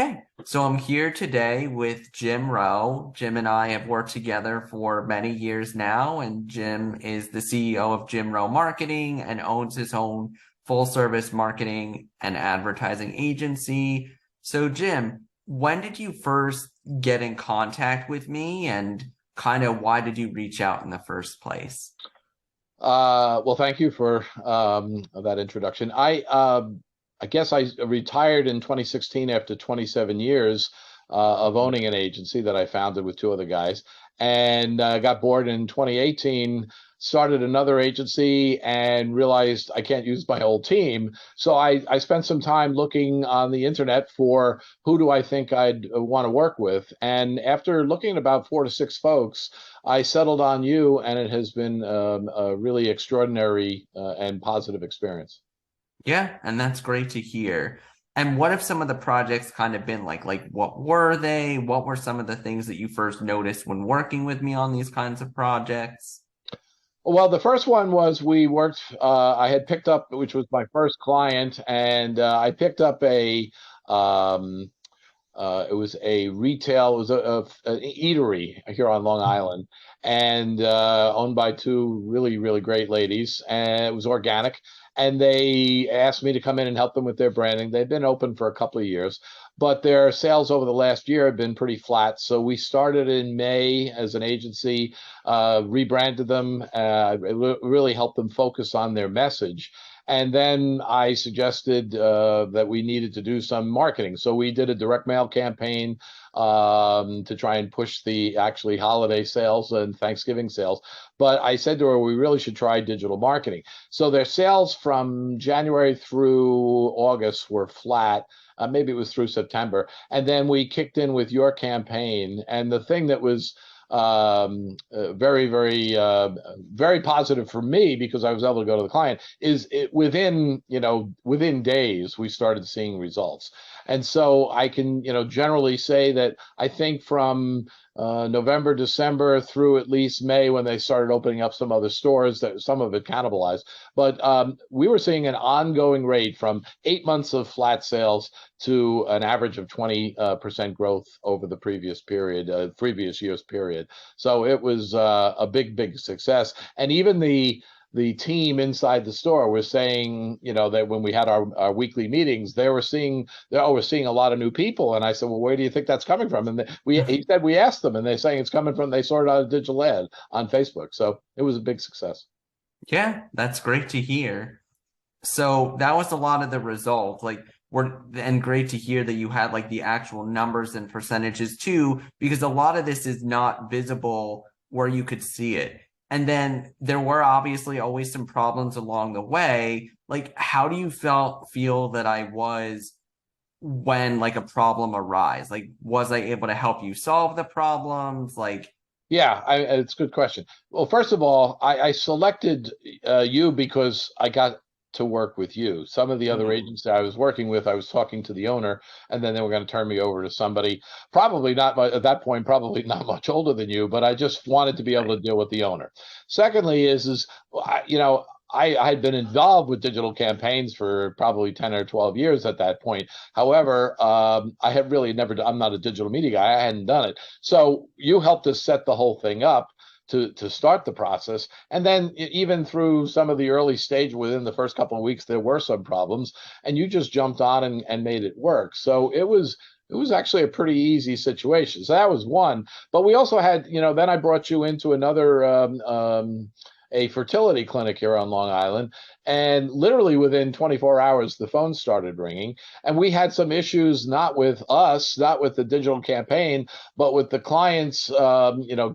Okay, so I'm here today with Jim Rowe. Jim and I have worked together for many years now, and Jim is the CEO of Jim Rowe Marketing and owns his own full service marketing and advertising agency. So, Jim, when did you first get in contact with me, and kind of why did you reach out in the first place? Well, thank you for that introduction. I guess I retired in 2016 after 27 years of owning an agency that I founded with two other guys, and got bored in 2018. Started another agency and realized I can't use my whole team. So I spent some time looking on the internet for who do I think I'd want to work with. And after looking at about 4 to 6 folks, I settled on you, and it has been a really extraordinary and positive experience. Yeah, and that's great to hear. And what have some of the projects kind of been like? Like, what were they? What were some of the things that you first noticed when working with me on these kinds of projects? Well, the first one was we worked, I had picked up, which was my first client, and I picked up um, it was a retail, it was an eatery here on Long Island, and owned by two really, really great ladies, and it was organic. And they asked me to come in and help them with their branding. They've been open for a couple of years, but their sales over the last year have been pretty flat. So we started in May as an agency, rebranded them, really helped them focus on their message. And then I suggested that we needed to do some marketing. So we did a direct mail campaign to try and push the actually holiday sales and Thanksgiving sales. But I said to her, we really should try digital marketing. So their sales from January through August were flat. Maybe it was through September. And then we kicked in with your campaign. And the thing that was very positive for me because I was able to go to the client is within days we started seeing results. And so I can, generally say that I think from November, December through at least May when they started opening up some other stores that some of it cannibalized. But we were seeing an ongoing rate from 8 months of flat sales to an average of 20% growth over the previous year's period. So it was a big, big success. And even the team inside the store was saying, that when we had our weekly meetings, we're seeing a lot of new people. And I said, well, where do you think that's coming from? And he said, we asked them, and they're saying it's coming from, they saw it on a digital ad on Facebook. So it was a big success. Yeah, that's great to hear. So that was a lot of the results. Like, and great to hear that you had like the actual numbers and percentages too, because a lot of this is not visible where you could see it. And then there were obviously always some problems along the way. Like, how do you feel that I was when like a problem arise? Like, was I able to help you solve the problems? Like, Yeah, it's a good question. Well, first of all, I selected you because I got to work with you. Some of the other mhm. agents that I was working with, I was talking to the owner, and then they were going to turn me over to somebody, probably not at that point, probably not much older than you, but I just wanted to be able to deal with the owner. Secondly, I had been involved with digital campaigns for probably 10 or 12 years at that point. However, I have really never, I'm not a digital media guy. I hadn't done it. So you helped us set the whole thing up to start the process. And then even through some of the early stage within the first couple of weeks, there were some problems, and you just jumped on and made it work. So it was actually a pretty easy situation. So that was one. But we also had, then I brought you into another a fertility clinic here on Long Island. And literally within 24 hours, the phone started ringing. And we had some issues, not with us, not with the digital campaign, but with the clients,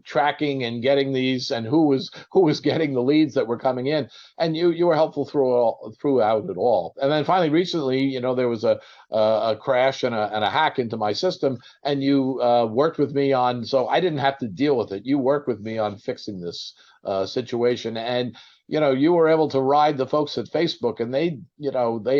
tracking and getting these and who was getting the leads that were coming in. And you were helpful throughout it all. And then finally, recently, there was a crash and a hack into my system, and you worked with me on, so I didn't have to deal with it. You worked with me on fixing this situation. And you were able to ride the folks at Facebook, and they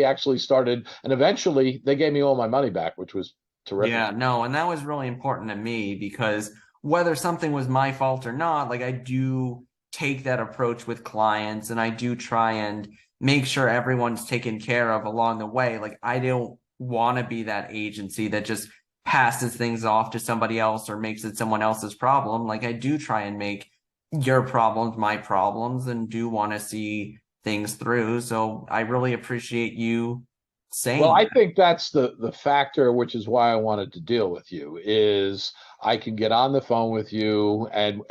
actually started, and eventually they gave me all my money back, which was terrific. Yeah, no, and that was really important to me because whether something was my fault or not, like I do take that approach with clients and I do try and make sure everyone's taken care of along the way. Like I don't want to be that agency that just passes things off to somebody else or makes it someone else's problem. Like I do try and make your problems my problems and do want to see things through. So I really appreciate you Well, saying I that. think that's the factor, which is why I wanted to deal with you, is I can get on the phone with you, and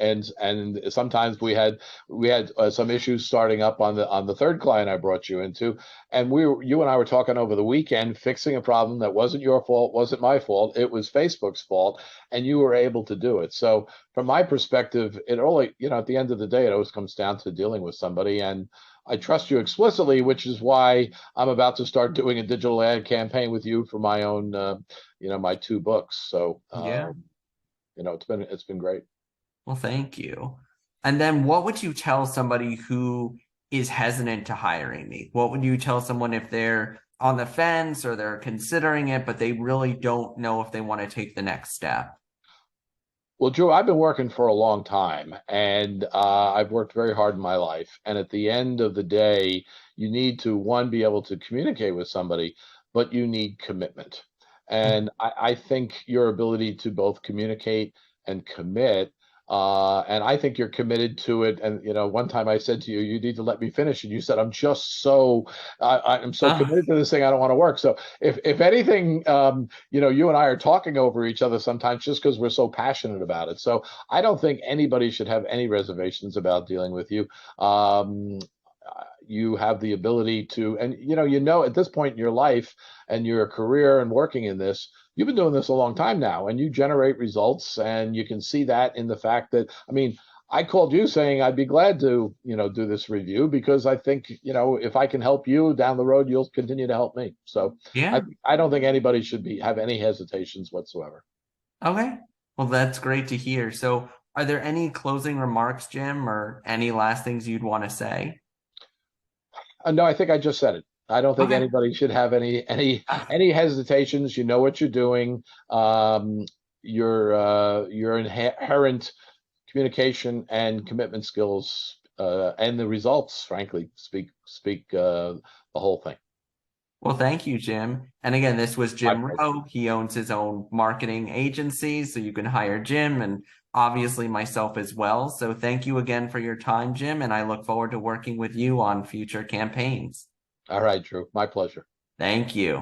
sometimes we had some issues starting up on the third client I brought you into, and you and I were talking over the weekend, fixing a problem that wasn't your fault, wasn't my fault, it was Facebook's fault, and you were able to do it. So from my perspective, it only, at the end of the day, it always comes down to dealing with somebody, and I trust you explicitly, which is why I'm about to start doing a digital ad campaign with you for my own, my two books. So, Yeah. it's been great. Well, thank you. And then what would you tell somebody who is hesitant to hiring me? What would you tell someone if they're on the fence or they're considering it, but they really don't know if they want to take the next step? Well, Drew, I've been working for a long time, and I've worked very hard in my life. And at the end of the day, you need to, one, be able to communicate with somebody, but you need commitment. And I think your ability to both communicate and commit, and I think you're committed to it. And one time I said to you, "You need to let me finish," and you said, I'm so Ah, committed to this thing, I don't want to work." So if anything, you and I are talking over each other sometimes just because we're so passionate about it. So I don't think anybody should have any reservations about dealing with you. You have the ability to, and at this point in your life and your career and working in this, you've been doing this a long time now, and you generate results, and you can see that in the fact that, I mean, I called you saying I'd be glad to, do this review because I think, if I can help you down the road, you'll continue to help me. So I yeah. I don't think anybody should have any hesitations whatsoever. Okay. Well, that's great to hear. So, are there any closing remarks, Jim, or any last things you'd want to say? No, I think I just said it. I don't think Okay. anybody should have any any Ah, any hesitations. You know what you're doing. Your inherent communication and commitment skills, and the results, frankly, speak the whole thing. well, thank you, Jim. And again, this was My Jim pleasure. Rowe. He owns his own marketing agency, so you can hire Jim and obviously myself as well. So, thank you again for your time, Jim, and I look forward to working with you on future campaigns. All right, Drew. My pleasure. Thank you.